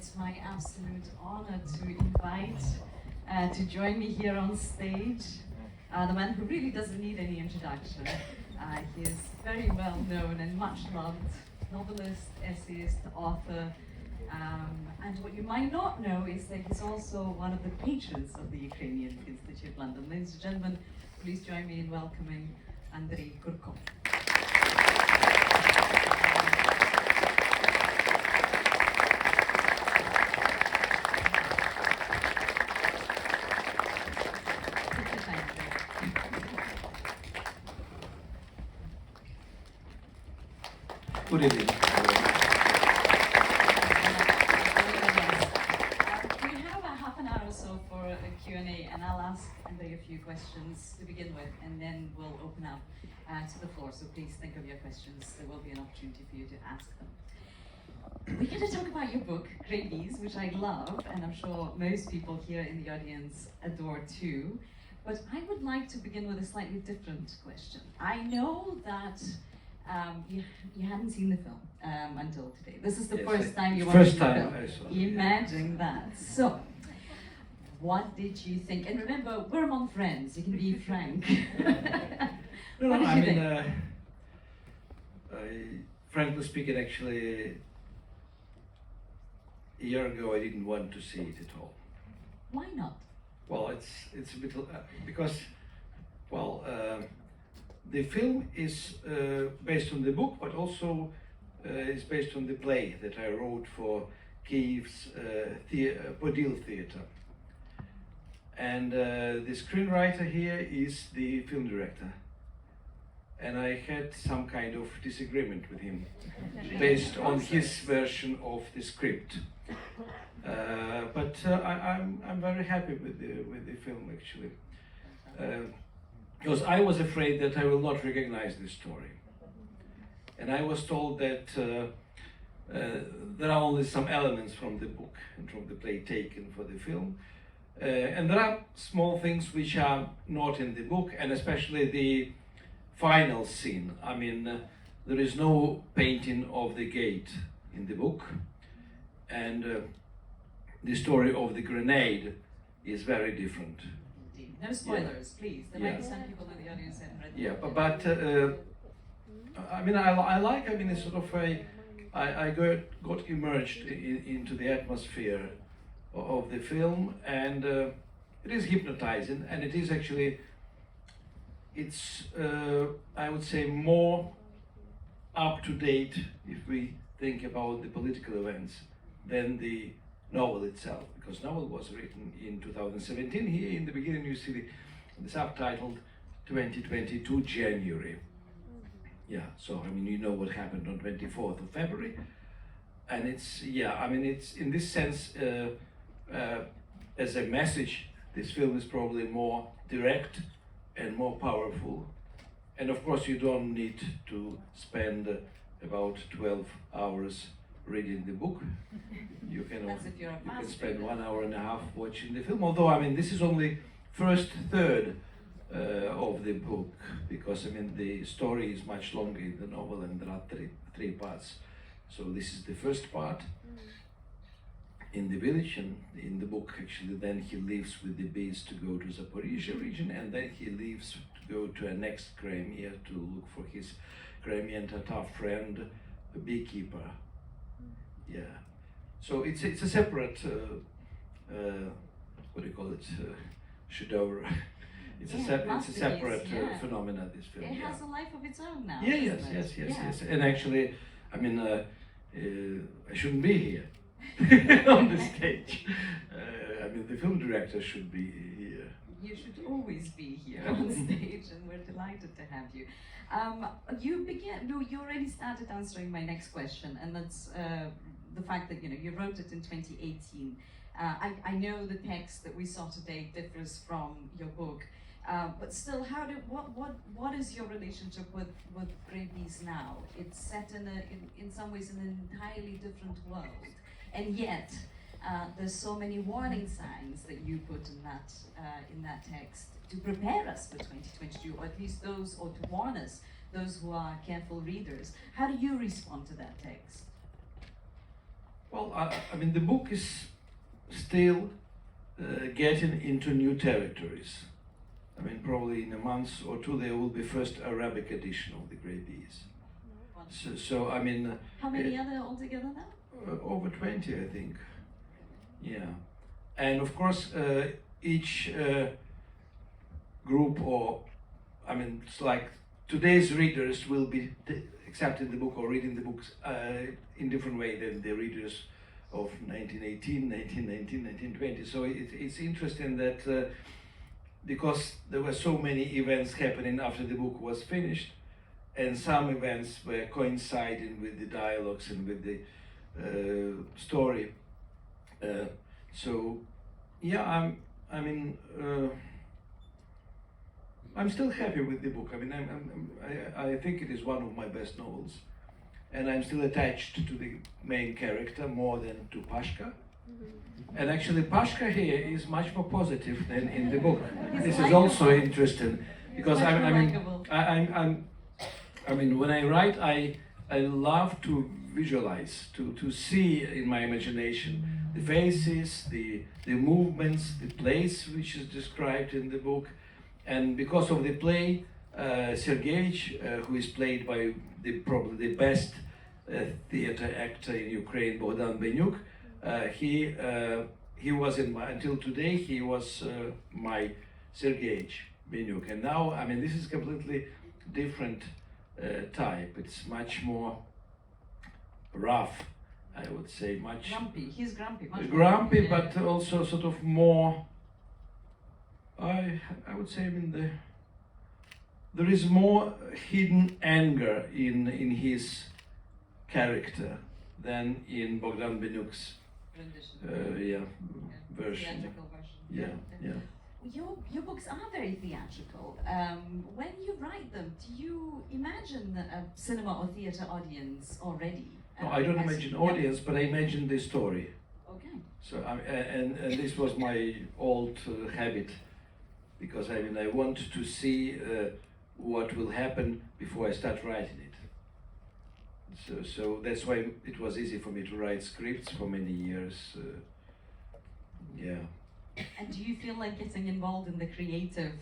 it's my absolute honor to invite to join me here on stage the man who really doesn't need any introduction. He is very well known and much loved novelist, essayist, author, and what you might not know is that he's also one of the patrons of the Ukrainian Institute of London. Ladies and gentlemen, please join me in welcoming Andrey Kurkov. Good evening. We have a half an hour or so for a Q&A, and I'll ask Andrey a few questions to begin with, and then we'll open up to the floor. So please think of your questions. There will be an opportunity for you to ask them. We're going to talk about your book, Neighbours, which I love, and I'm sure most people here in the audience adore too. But I would like to begin with a slightly different question. I know that you hadn't seen the film until today. This is the first time you watched the film. I saw. Imagine that. So, what did you think? And remember, we're among friends. You can be frank. Frankly speaking, actually, a year ago I didn't want to see it at all. Why not? Well, it's a bit because, the film is based on the book, but also is based on the play that I wrote for Kiev's Podil Theatre. And the screenwriter here is the film director. And I had some kind of disagreement with him based on his version of the script. But I'm very happy with the film, actually. Because I was afraid that I will not recognize this story. And I was told that there are only some elements from the book and from the play taken for the film. And there are small things which are not in the book, and especially the final scene. I mean, there is no painting of the gate in the book. And the story of the grenade is very different. No spoilers, please. There might be some people in the audience who haven't read the book. But I mean, I like. I mean, it's sort of I got immersed into the atmosphere of the film, and it is hypnotizing, and it is actually. It's I would say more up to date if we think about the political events than the novel itself, because novel was written in 2017. Here in the beginning you see the subtitled 2022 January. Yeah, so I mean, you know what happened on 24th of February, and it's I mean, it's in this sense as a message, this film is probably more direct and more powerful. And of course you don't need to spend about 12 hours reading the book. You can spend 1 hour and a half watching the film. Although, I mean, this is only first third of the book, because I mean the story is much longer in the novel, and there are three parts. So this is the first part in the village, and in the book actually then he leaves with the bees to go to Zaporizhia region, and then he leaves to go to a next Crimea to look for his Crimean Tatar friend, a beekeeper. Yeah, so it's a separate what do you call it, chef-d'oeuvre. It's a separate phenomenon, this film. It has a life of its own now. Yes. And actually, I mean, I shouldn't be here on the stage. I mean, the film director should be here. You should always be here on stage, and we're delighted to have you. You already started answering my next question, and that's the fact that you wrote it in 2018. I know the text that we saw today differs from your book, but still, what is your relationship with Neighbours now? It's set in some ways in an entirely different world, and yet there's so many warning signs that you put in that text to prepare us for 2022, or at least or to warn us, those who are careful readers. How do you respond to that text? Well, I mean, the book is still getting into new territories. I mean, probably in a month or two there will be first Arabic edition of the Grey Bees. So I mean... How many are there altogether now? Over 20, I think. Yeah. And of course, each group, or I mean, it's like today's readers will be accepting the book or reading the books in different way than the readers of 1918, 1919, 1920. So it's interesting that because there were so many events happening after the book was finished, and some events were coinciding with the dialogues and with the story. So yeah, I'm still happy with the book. I mean, I think it is one of my best novels, and I'm still attached to the main character more than to Pashka. And actually, Pashka here is much more positive than in the book. This is also interesting because I mean, when I write, I love to visualize, to see in my imagination the faces, the movements, the place which is described in the book. And because of the play, Sergeyich, who is played by probably the best theater actor in Ukraine, Bogdan Benyuk, he was until today, he was my Sergeyich Benyuk. And now, I mean, this is completely different type. It's much more rough, I would say, much grumpy. He's grumpy. Grumpy, but also sort of more. I would say, I mean, there is more hidden anger in his character than in Bogdan Benyuk's version. Yeah. Your books are very theatrical. When you write them, do you imagine a cinema or theatre audience already? No, I don't imagine audience, but I imagine the story. Okay. So and this was my old habit, because I mean I want to see what will happen before I start writing it. So that's why it was easy for me to write scripts for many years. Yeah. And do you feel like getting involved in the creative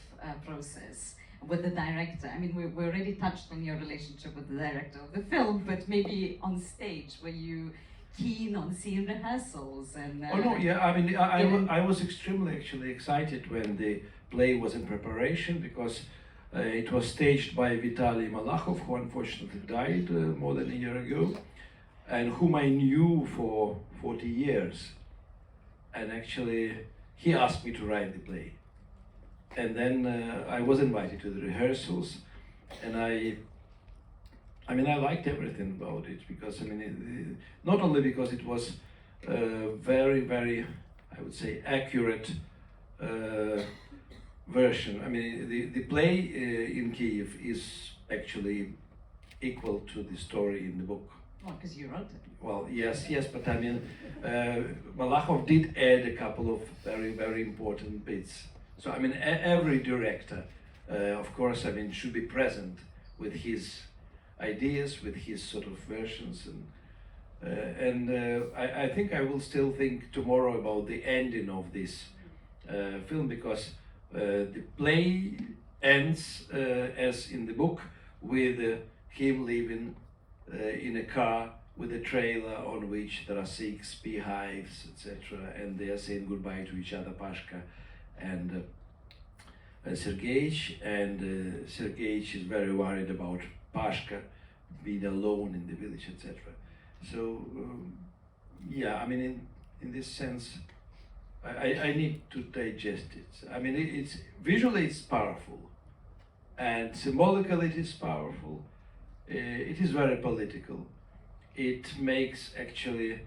process with the director? I mean, we already touched on your relationship with the director of the film, but maybe on stage, were you keen on seeing rehearsals? And oh no, yeah, I mean, I was extremely actually excited when the play was in preparation, because it was staged by Vitaly Malakhov, who unfortunately died more than a year ago, and whom I knew for 40 years. And actually, he asked me to write the play. And then I was invited to the rehearsals, and I mean, I liked everything about it, because I mean, not only because it was very, very, I would say, accurate version. I mean, the play in Kiev is actually equal to the story in the book. Well, because you wrote it. Well, yes, but I mean, Malakhov did add a couple of very, very important bits. So I mean, every director, of course, I mean, should be present with his ideas, with his sort of versions, and I think I will still think tomorrow about the ending of this film, because the play ends as in the book with him living in a car with a trailer on which there are 6 beehives, etc., and they are saying goodbye to each other, Pashka and Sergeyich, and Sergeyich is very worried about Pashka being alone in the village, etc. So yeah, I mean, in this sense, I need to digest it. I mean, it's visually it's powerful, and symbolically it is powerful. It is very political. It makes actually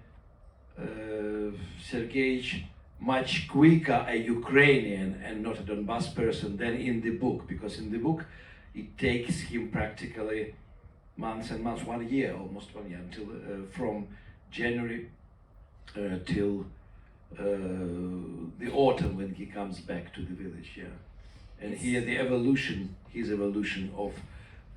Sergeyich much quicker a Ukrainian and not a Donbass person than in the book, because in the book it takes him practically months and months, 1 year, almost 1 year, until from January till the autumn when he comes back to the village. Yeah, and here the evolution, his evolution of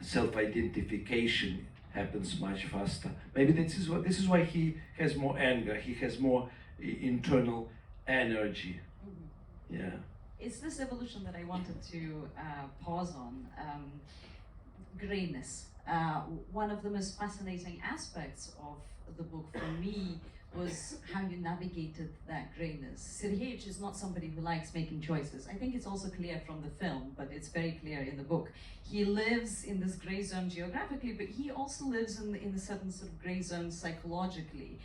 self-identification happens much faster. Maybe this is why he has more anger. He has more internal energy. Mm-hmm. Yeah. It's this evolution that I wanted to pause on. Grayness. One of the most fascinating aspects of the book for me was how you navigated that grayness. Sergeyevich is not somebody who likes making choices. I think it's also clear from the film, but it's very clear in the book. He lives in this gray zone geographically, but he also lives in a certain sort of gray zone psychologically.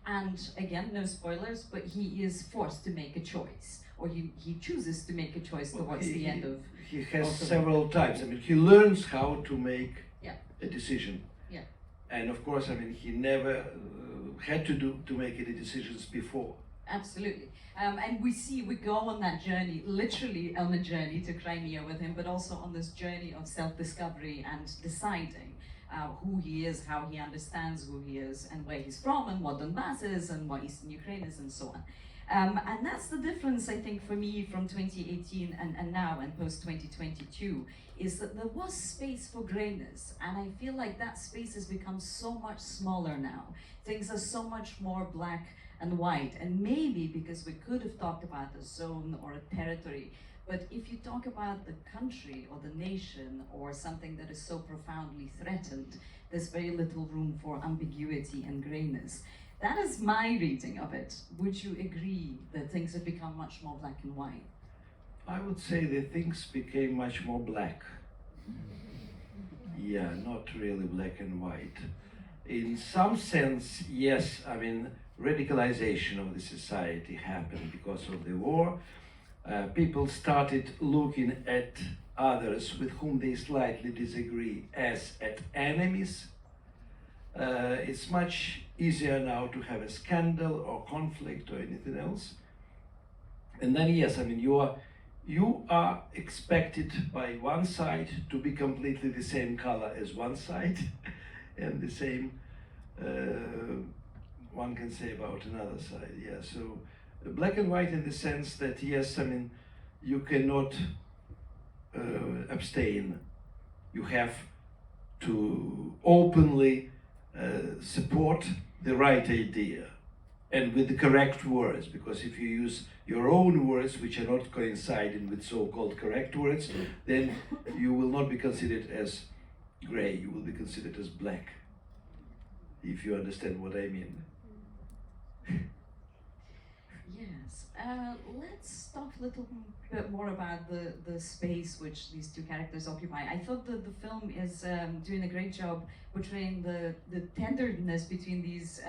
And again, no spoilers, but he is forced to make a choice, or he chooses to make a choice towards the end of. He has several times. I mean, he learns how to make a decision. Yeah. And of course, I mean, he never had to make any decisions before. Absolutely. And we go on that journey, literally on a journey to Crimea with him, but also on this journey of self-discovery and deciding who he is, how he understands who he is, and where he's from, and what Donbass is, and what Eastern Ukraine is, and so on. And that's the difference, I think, for me from 2018 and now and post-2022, is that there was space for grayness, and I feel like that space has become so much smaller now. Things are so much more black and white, and maybe because we could have talked about a zone or a territory, but if you talk about the country or the nation or something that is so profoundly threatened, there's very little room for ambiguity and grayness. That is my reading of it. Would you agree that things have become much more black and white? I would say that things became much more black. Yeah, not really black and white. In some sense, yes, I mean, radicalization of the society happened because of the war. People started looking at others with whom they slightly disagree as at enemies. It's much easier now to have a scandal or conflict or anything else. And then, yes, I mean, you are expected by one side to be completely the same color as one side, and the same one can say about another side. Yeah, so black and white in the sense that, yes, I mean, you cannot abstain. You have to openly support the right idea, and with the correct words, because if you use your own words which are not coinciding with so-called correct words, then you will not be considered as gray, you will be considered as black, if you understand what I mean. Yes. Let's talk a little bit more about the space which these two characters occupy. I thought that the film is doing a great job portraying the tenderness between these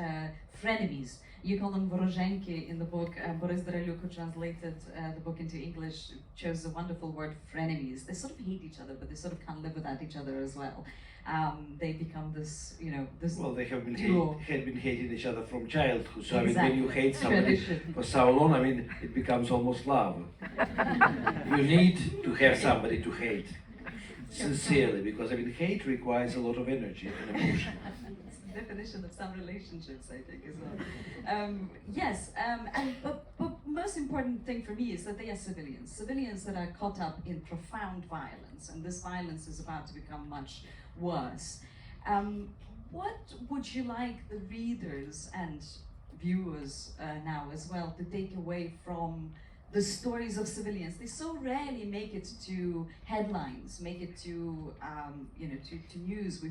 frenemies. You call them vorozhenki in the book. Boris Doroliuk, who translated the book into English, chose a wonderful word, frenemies. They sort of hate each other, but they sort of can't live without each other as well. They become this, this. Well, they have been duo. had been hating each other from childhood. So Exactly. I mean, when you hate somebody for so long, I mean, it becomes almost love. You need to have somebody to hate sincerely, because I mean, hate requires a lot of energy and emotion. It's the definition of some relationships, I think, as well. Yes, but most important thing for me is that they are civilians that are caught up in profound violence, and this violence is about to become much worse. What would you like the readers and viewers now as well to take away from the stories of civilians? They so rarely make it to headlines, make it to to news.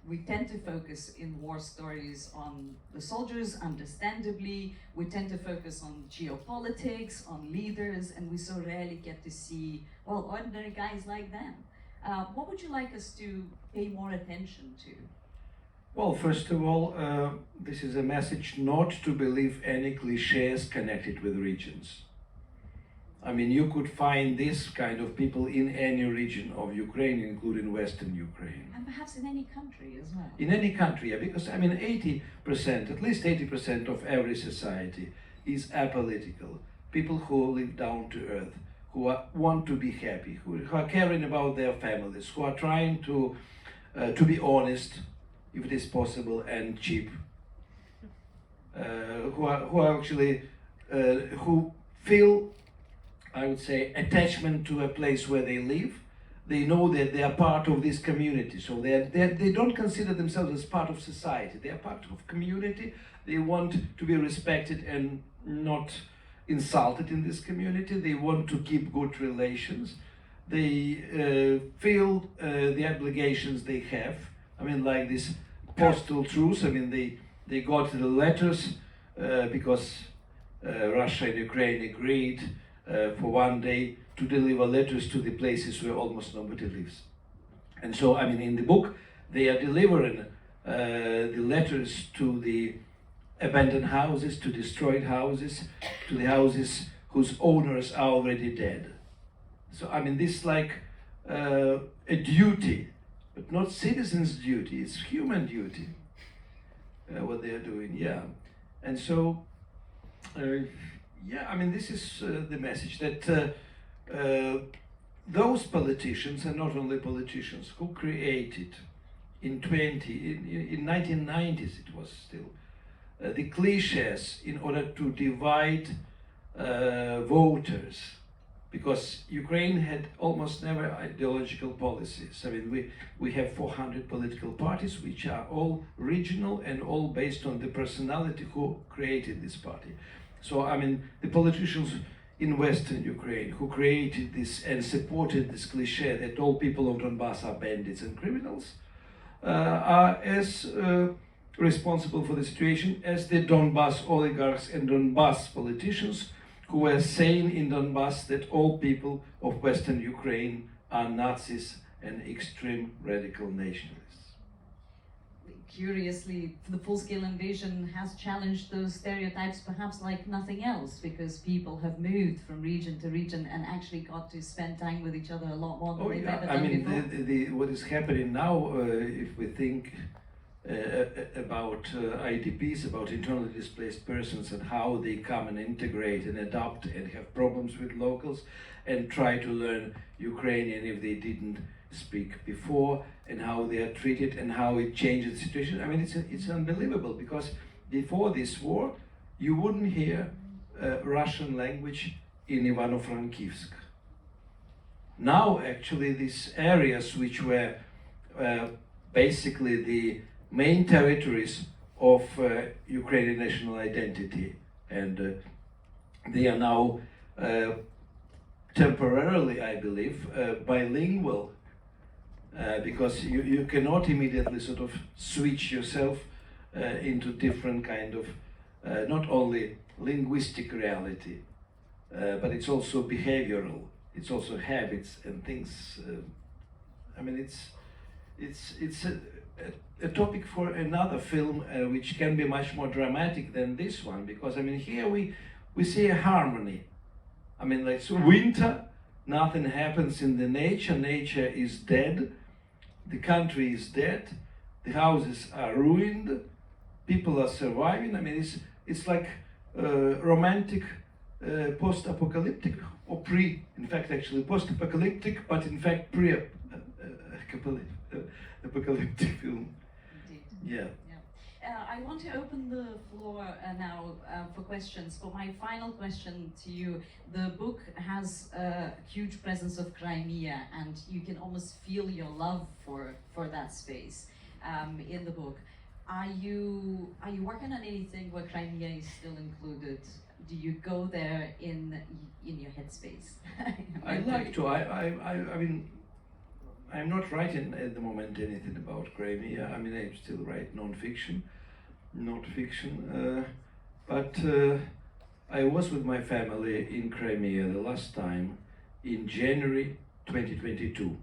We tend to focus in war stories on the soldiers, understandably. We tend to focus on geopolitics, on leaders, and we so rarely get to see, well, ordinary guys like them. What would you like us to pay more attention to? Well, first of all, this is a message not to believe any cliches connected with regions. I mean, you could find this kind of people in any region of Ukraine, including Western Ukraine. And perhaps in any country as well. In any country, yeah, because I mean, 80%, at least 80% of every society is apolitical. People who live down to earth, who want to be happy, who are caring about their families, who are trying to be honest, if it is possible, and cheap, who are actually who feel, I would say, attachment to a place where they live, they know that they are part of this community. So they don't consider themselves as part of society. They are part of community. They want to be respected and not insulted in this community. They want to keep good relations. They feel the obligations they have. I mean, like this postal truce. I mean, they got the letters because Russia and Ukraine agreed for one day to deliver letters to the places where almost nobody lives. And so, I mean, in the book, they are delivering the letters to the abandoned houses, to destroyed houses, to the houses whose owners are already dead. So, I mean, this is like a duty, but not citizens' duty, it's human duty, what they are doing, yeah. And so, yeah, I mean, this is the message that those politicians, and not only politicians, who created in 1990s it was still, the cliches in order to divide voters, because Ukraine had almost never ideological policies. I mean, we have 400 political parties, which are all regional and all based on the personality who created this party. So, I mean, the politicians in Western Ukraine who created this and supported this cliche that all people of Donbass are bandits and criminals are as responsible for the situation as the Donbass oligarchs and Donbass politicians who were saying in Donbass that all people of Western Ukraine are Nazis and extreme radical nationalists. Curiously, the full-scale invasion has challenged those stereotypes perhaps like nothing else, because people have moved from region to region and actually got to spend time with each other a lot more than they've ever done before. What is happening now, if we think about IDPs, about internally displaced persons, and how they come and integrate and adapt and have problems with locals and try to learn Ukrainian if they didn't speak before, and how they are treated and how it changes the situation. I mean, it's unbelievable, because before this war, you wouldn't hear Russian language in Ivano-Frankivsk. Now, actually, these areas which were basically the main territories of Ukrainian national identity, and they are now temporarily, I believe, bilingual, because you cannot immediately sort of switch yourself into different kind of not only linguistic reality, but it's also behavioral, it's also habits and things. I mean, it's a topic for another film, which can be much more dramatic than this one, because I mean, here we see a harmony. I mean, like, so winter, nothing happens in the nature is dead, the country is dead, the houses are ruined, people are surviving. I mean, it's like romantic, post-apocalyptic, or in fact actually post-apocalyptic, but in fact apocalyptic film. Indeed. Yeah. I want to open the floor now for questions. For my final question to you, the book has a huge presence of Crimea, and you can almost feel your love for that space in the book. Are you working on anything where Crimea is still included? Do you go there in your headspace? I'd like to. I mean, I'm not writing at the moment anything about Crimea. I mean, I still write non-fiction, not fiction. But I was with my family in Crimea the last time in January 2022.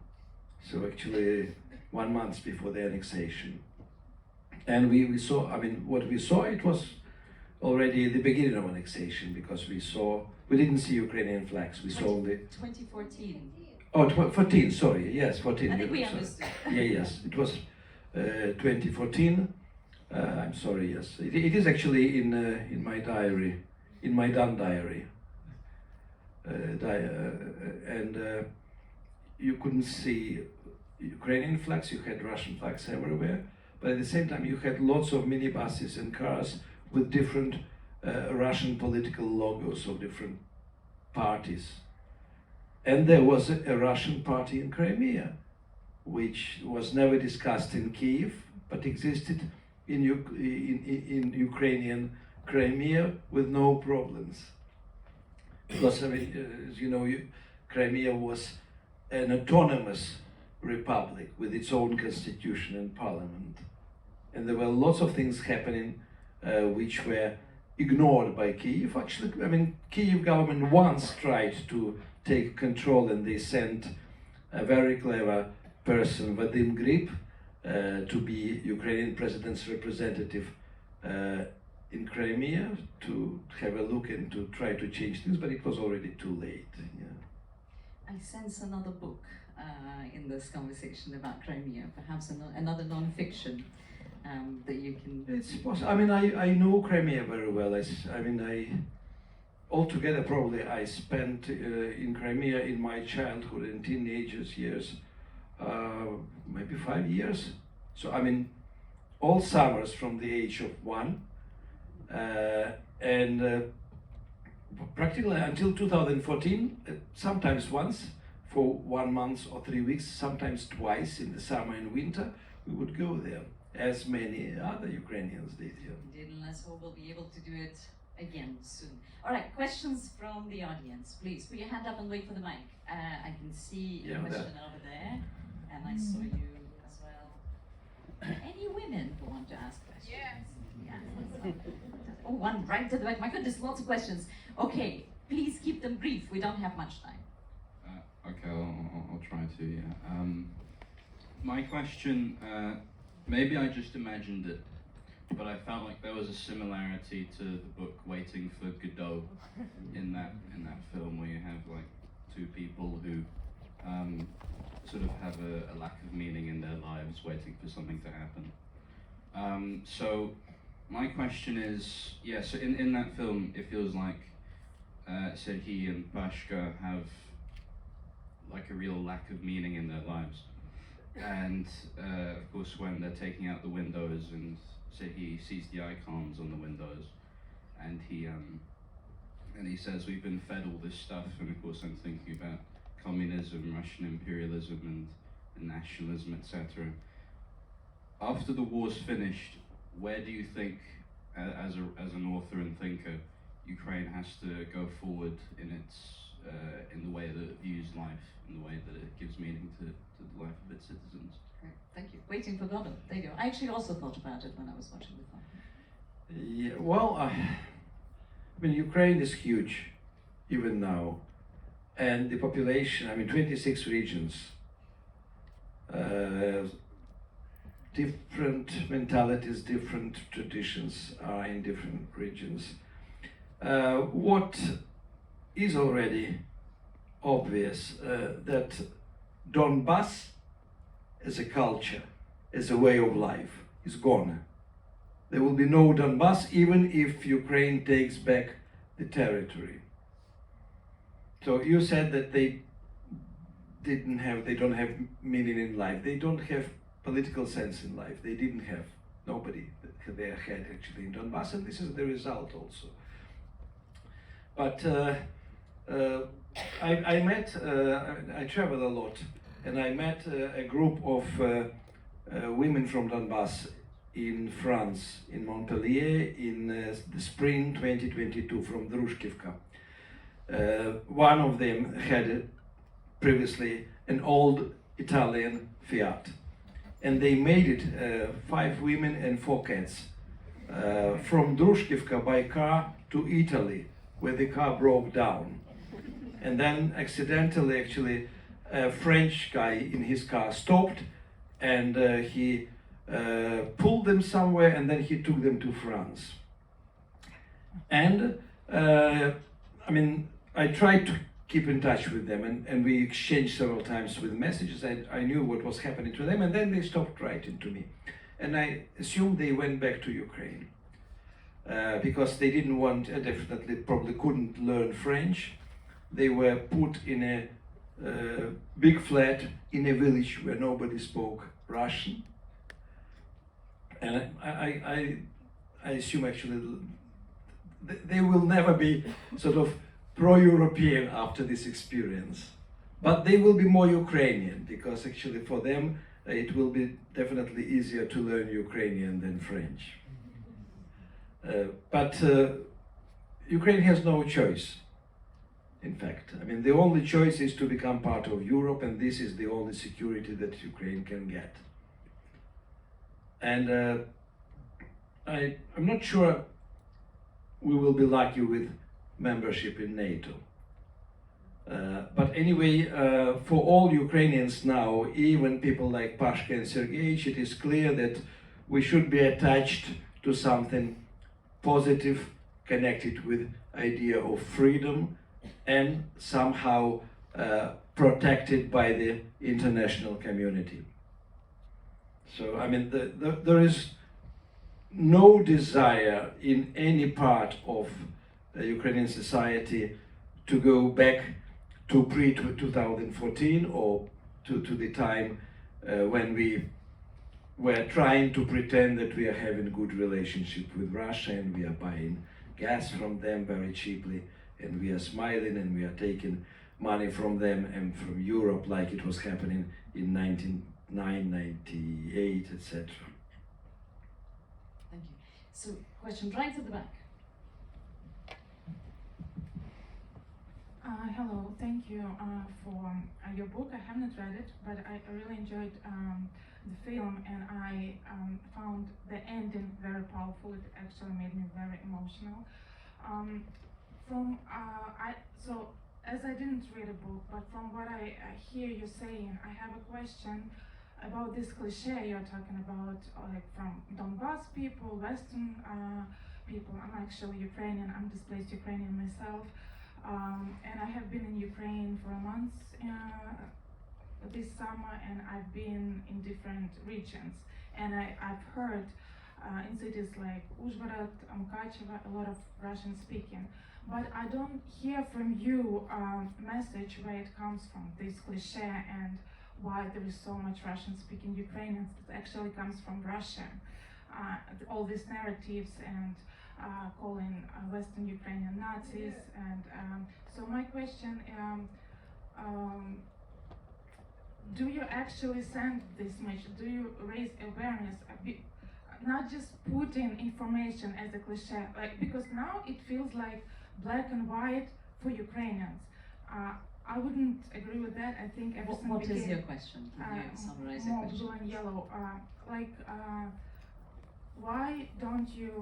So actually 1 month before the annexation. And we saw, I mean, what we saw, it was already the beginning of annexation, because we didn't see Ukrainian flags. We saw the 2014. Oh, 14, sorry, yes, 14. I think we understood. Yeah, yes, it was 2014. I'm sorry, yes. It is actually in my diary, in my Maidan diary. And you couldn't see Ukrainian flags, you had Russian flags everywhere, but at the same time you had lots of minibuses and cars with different Russian political logos of different parties. And there was a Russian party in Crimea, which was never discussed in Kiev, but existed in Ukrainian Crimea with no problems. Because, I mean, as you know, Crimea was an autonomous republic with its own constitution and parliament. And there were lots of things happening which were ignored by Kiev. Actually, I mean, Kiev government once tried to take control, and they sent a very clever person, Vadim Grip, to be Ukrainian president's representative in Crimea to have a look and to try to change things, but it was already too late. Yeah. I sense another book in this conversation about Crimea, perhaps another non-fiction that you can... It's possible. I mean, I know Crimea very well. Altogether, probably I spent in Crimea in my childhood and teenagers years, maybe 5 years. So, I mean, all summers from the age of 1, and practically until 2014, sometimes once for 1 month or 3 weeks, sometimes twice in the summer and winter, we would go there, as many other Ukrainians did. Yeah. And let's hope we'll be able to do it again soon. All right, questions from the audience, please. Put your hand up and wait for the mic. I can see a question over there, and I saw you as well. Any women who want to ask questions? Yes. Yeah. Oh, one right to the back. My goodness, lots of questions. Okay, please keep them brief. We don't have much time. Okay, I'll try to. Yeah. My question, maybe I just imagined it, but I felt like there was a similarity to the book Waiting for Godot in that film, where you have like two people who sort of have a lack of meaning in their lives, waiting for something to happen. So my question is, yeah, so in that film, it feels like Serhiy and Pashka have like a real lack of meaning in their lives. And of course, when they're taking out the windows and Serhiy sees the icons on the windows, and he says, we've been fed all this stuff, and of course I'm thinking about communism, Russian imperialism and nationalism, etc. After the war's finished, where do you think, as an author and thinker, Ukraine has to go forward in the way that it views life, in the way that it gives meaning to the life of its citizens? Great, thank you. Waiting for Godot. There you go. I actually also thought about it when I was watching the film. Yeah, well, I mean, Ukraine is huge, even now, and the population, I mean, 26 regions, different mentalities, different traditions are in different regions. What is already obvious, that Donbass as a culture, as a way of life, is gone. There will be no Donbass even if Ukraine takes back the territory. So you said that they don't have meaning in life. They don't have political sense in life. They didn't have, nobody they had actually in Donbass, and this is the result also. But I travel a lot, and I met a group of women from Donbass in France, in Montpellier, in the spring 2022, from Drushkivka. One of them had previously an old Italian Fiat, and they made it, 5 women and 4 cats, from Drushkivka by car to Italy, where the car broke down. And then accidentally, actually, a French guy in his car stopped, and he pulled them somewhere, and then he took them to France. And I mean, I tried to keep in touch with them, and we exchanged several times with messages. I knew what was happening to them, and then they stopped writing to me. And I assumed they went back to Ukraine, because they didn't want, definitely probably couldn't learn French. They were put in a big flat in a village where nobody spoke Russian. And I assume actually they will never be sort of pro-European after this experience. but they will be more Ukrainian, because actually for them it will be definitely easier to learn Ukrainian than French. But Ukraine has no choice, in fact. I mean, the only choice is to become part of Europe, and this is the only security that Ukraine can get. And I'm not sure we will be lucky with membership in NATO. But anyway, for all Ukrainians now, even people like Pashka and Sergeyevich, it is clear that we should be attached to something positive, connected with idea of freedom, and somehow protected by the international community. So, I mean, there is no desire in any part of Ukrainian society to go back to pre-2014 or to the time when we were trying to pretend that we are having a good relationship with Russia and we are buying gas from them very cheaply and we are smiling and we are taking money from them and from Europe like it was happening in 1998, etc. Thank you. So, question right at the back. Hello, thank you for your book. I haven't read it, but I really enjoyed the film, and I found the ending very powerful. It actually made me very emotional. So, as I didn't read a book, but from what I hear you saying, I have a question about this cliche you're talking about, like from Donbass people, Western people. I'm actually Ukrainian. I'm displaced Ukrainian myself. And I have been in Ukraine for a month this summer, and I've been in different regions. And I've heard in cities like Uzhhorod, Mukachevo, a lot of Russian speaking. But I don't hear from you a message where it comes from, this cliche, and why there is so much Russian speaking Ukrainians that actually comes from Russia. All these narratives and calling Western Ukrainian Nazis, and so my question, do you actually send this message? Do you raise awareness? Not just putting information as a cliche, like, because now it feels like black and white for Ukrainians. I wouldn't agree with that. I think everything What is your question? Can you summarize your more question? blue and yellow. Why don't you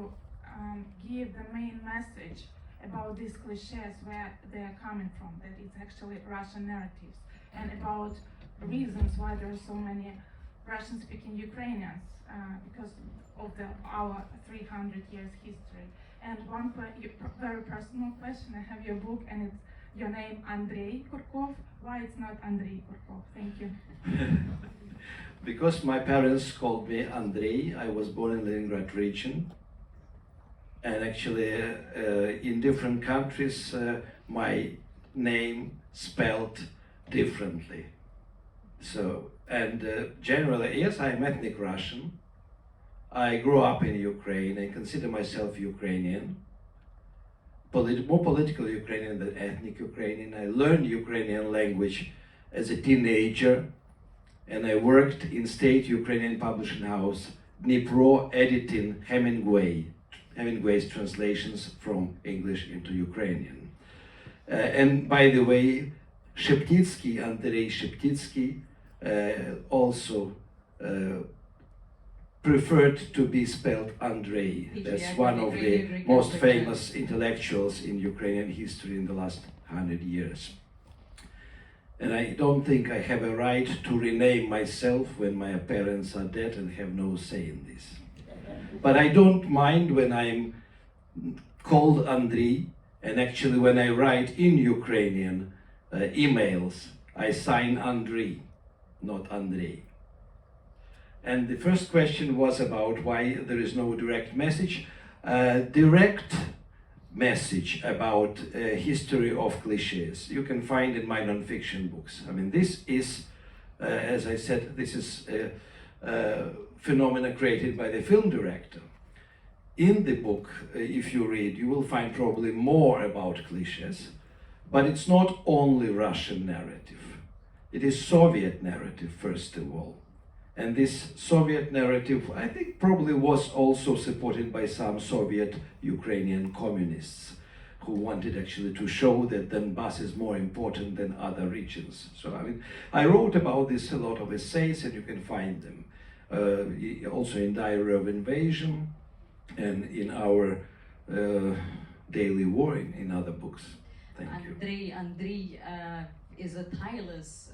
give the main message about these cliches, where they are coming from, that it's actually Russian narratives, and about reasons why there are so many Russian-speaking Ukrainians, because of our 300 years history. And one very personal question, I have your book and it's your name, Andrey Kurkov. Why it's not Andrey Kurkov? Thank you. Because my parents called me Andrey. I was born in Leningrad region. And actually, in different countries, my name spelled differently. So, and generally, yes, I'm ethnic Russian. I grew up in Ukraine. I consider myself Ukrainian. More political Ukrainian than ethnic Ukrainian. I learned Ukrainian language as a teenager, and I worked in state Ukrainian publishing house, Dnipro, editing Hemingway's translations from English into Ukrainian. And by the way, Sheptitsky, Andrey Sheptitsky, also preferred to be spelled Andrei. That's one of the most famous intellectuals in Ukrainian history in the last 100 years. And I don't think I have a right to rename myself when my parents are dead and have no say in this. But I don't mind when I'm called Andrei, and actually when I write in Ukrainian emails, I sign Andrei, not Andrei. And the first question was about why there is no direct message. Direct message about history of cliches you can find in my non-fiction books. I mean, this is, as I said, this is a phenomena created by the film director. In the book, if you read, you will find probably more about cliches, but it's not only Russian narrative. it is Soviet narrative, first of all. And this Soviet narrative, I think, probably was also supported by some Soviet Ukrainian communists who wanted actually to show that Donbass is more important than other regions. So, I mean, I wrote about this a lot of essays, and you can find them also in Diary of Invasion and in our Daily War, in other books. Thank you. Andrey is a tireless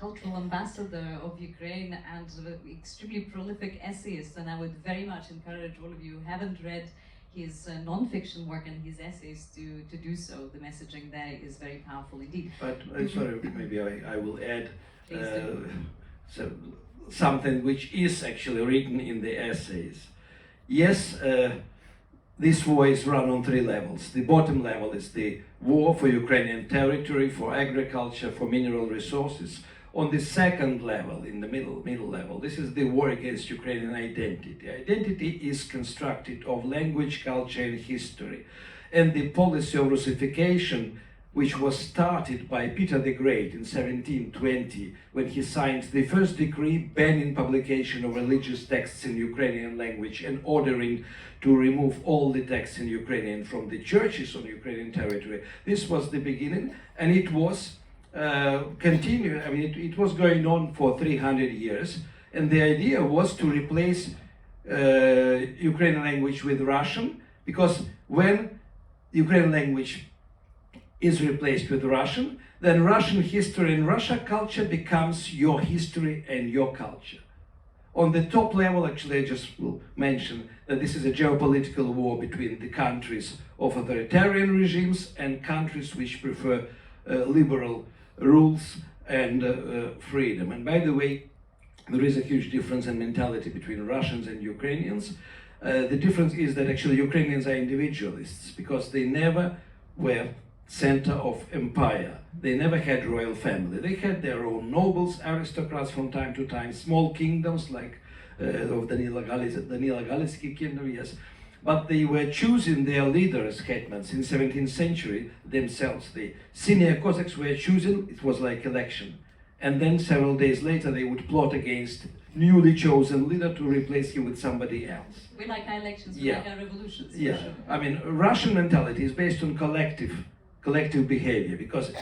cultural ambassador of Ukraine and extremely prolific essayist, and I would very much encourage all of you who haven't read his non-fiction work and his essays to do so. The messaging there is very powerful indeed. But sorry, maybe I will add something which is actually written in the essays. Yes, this war is run on 3 levels. The bottom level is the war for Ukrainian territory, for agriculture, for mineral resources. On the second level, in the middle level, this is the war against Ukrainian identity. Identity is constructed of language, culture, and history. And the policy of Russification, which was started by Peter the Great in 1720, when he signed the first decree banning publication of religious texts in Ukrainian language and ordering to remove all the texts in Ukrainian from the churches on Ukrainian territory. This was the beginning, and it was continuing. I mean, it was going on for 300 years, and the idea was to replace Ukrainian language with Russian, because when Ukrainian language is replaced with Russian, then Russian history and Russia culture becomes your history and your culture. On the top level, actually, I just will mention that this is a geopolitical war between the countries of authoritarian regimes and countries which prefer liberal rules and freedom. And by the way, there is a huge difference in mentality between Russians and Ukrainians. The difference is that actually Ukrainians are individualists, because they never were center of empire. They never had royal family. They had their own nobles, aristocrats from time to time, small kingdoms like of Danila Galitsky kingdom, yes. But they were choosing their leaders, hetmans, in 17th century themselves. The senior Cossacks were chosen, it was like election. And then several days later they would plot against newly chosen leader to replace him with somebody else. We like our elections, we like our revolutions. Yeah, sure. I mean, Russian mentality is based on collective behavior, because,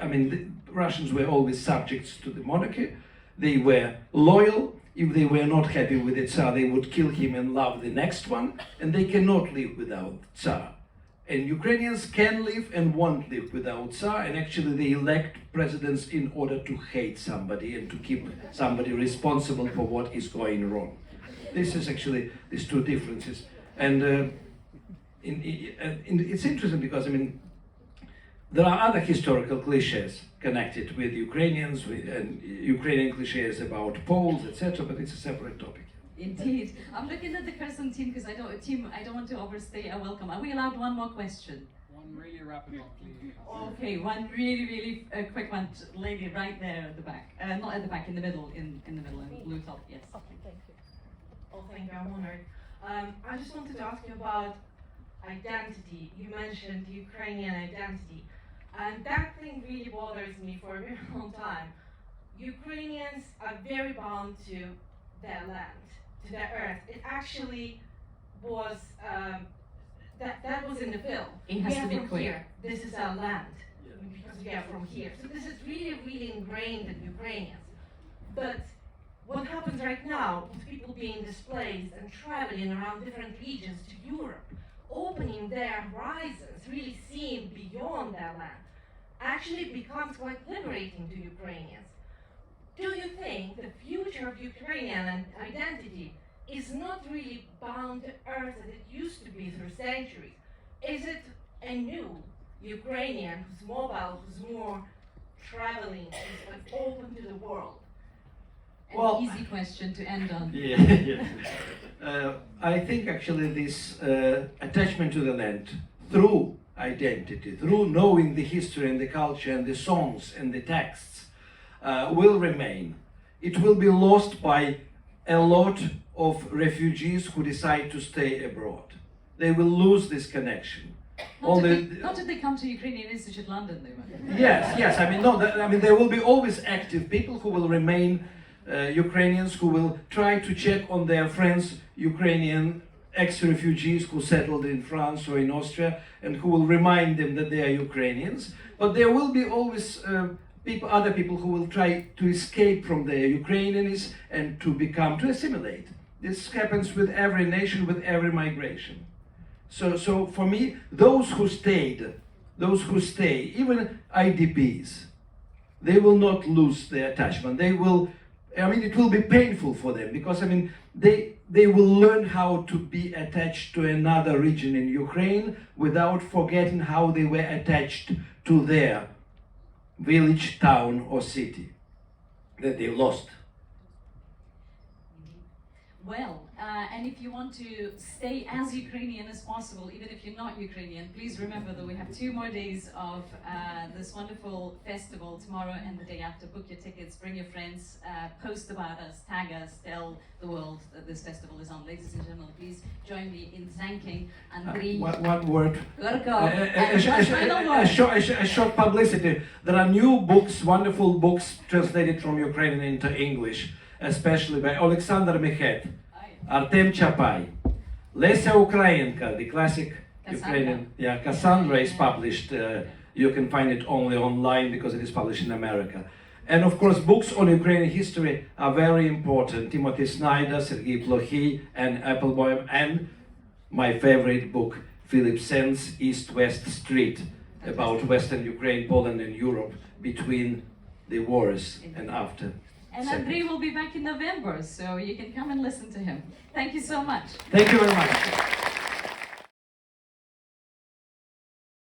I mean, the Russians were always subjects to the monarchy. They were loyal. If they were not happy with the Tsar, they would kill him and love the next one, and they cannot live without Tsar. And Ukrainians can live and won't live without Tsar, and actually they elect presidents in order to hate somebody and to keep somebody responsible for what is going wrong. This is actually these two differences. And it's interesting because, I mean, there are other historical cliches connected with Ukrainians, and Ukrainian cliches about Poles, etc., but it's a separate topic. Indeed. I'm looking at the Curzon team because I don't want to overstay our welcome. Are we allowed one more question? One really rapid one, please. Okay, one really quick one. Lady right there at the back. Not at the back, in the middle, in the middle, in blue top, yes. Okay, thank you. Oh, thank you, I'm honored. I just wanted to ask you about identity. You mentioned Ukrainian identity. And that thing really bothers me for a very long time. Ukrainians are very bound to their land, to their earth. It actually was, that was in the film. It has to be from quick. here. This is our land, because we are from here. So this is really ingrained in Ukrainians. But what happens right now with people being displaced and traveling around different regions to Europe, opening their horizons, really seeing beyond their land, actually becomes quite liberating to Ukrainians. Do you think the future of Ukrainian identity is not really bound to earth as it used to be through centuries? Is it a new Ukrainian who's mobile, who's more traveling, who's like open to the world? An easy question to end on. Yeah. I think actually this attachment to the land through identity, through knowing the history and the culture and the songs and the texts, will remain. It will be lost by a lot of refugees who decide to stay abroad. They will lose this connection. all Not if they come to Ukrainian Institute London, they will. Yes. I mean, no. I mean, there will be always active people who will remain Ukrainians, who will try to check on their friends, Ukrainian ex-refugees who settled in France or in Austria, and who will remind them that they are Ukrainians. But there will be always other people who will try to escape from their Ukrainianism and to assimilate. This happens with every nation, with every migration. So for me, those who stay, even IDPs, they will not lose their attachment. It will be painful for them because, they will learn how to be attached to another region in Ukraine without forgetting how they were attached to their village, town, or city that they lost. Well, and if you want to stay as Ukrainian as possible, even if you're not Ukrainian, please remember that we have 2 more days of this wonderful festival, tomorrow and the day after. Book your tickets, bring your friends, post about us, tag us, tell the world that this festival is on. Ladies and gentlemen, please join me in thanking Andrey One word. Kurkov. And one final word. A short publicity. There are new books, wonderful books translated from Ukrainian into English, especially by Olesya Khromeychuk, Artem Chapai, Olesya Khromeychuk, the classic Ukrainian. Yeah, Cassandra is published. You can find it only online because it is published in America. And of course, books on Ukrainian history are very important. Timothy Snyder, Sergei Plokhy, and Applebaum, and my favorite book, Philip Senn's East-West Street, about Western Ukraine, Poland, and Europe between the wars and after. And Andrey will be back in November, so you can come and listen to him. Thank you so much. Thank you very much.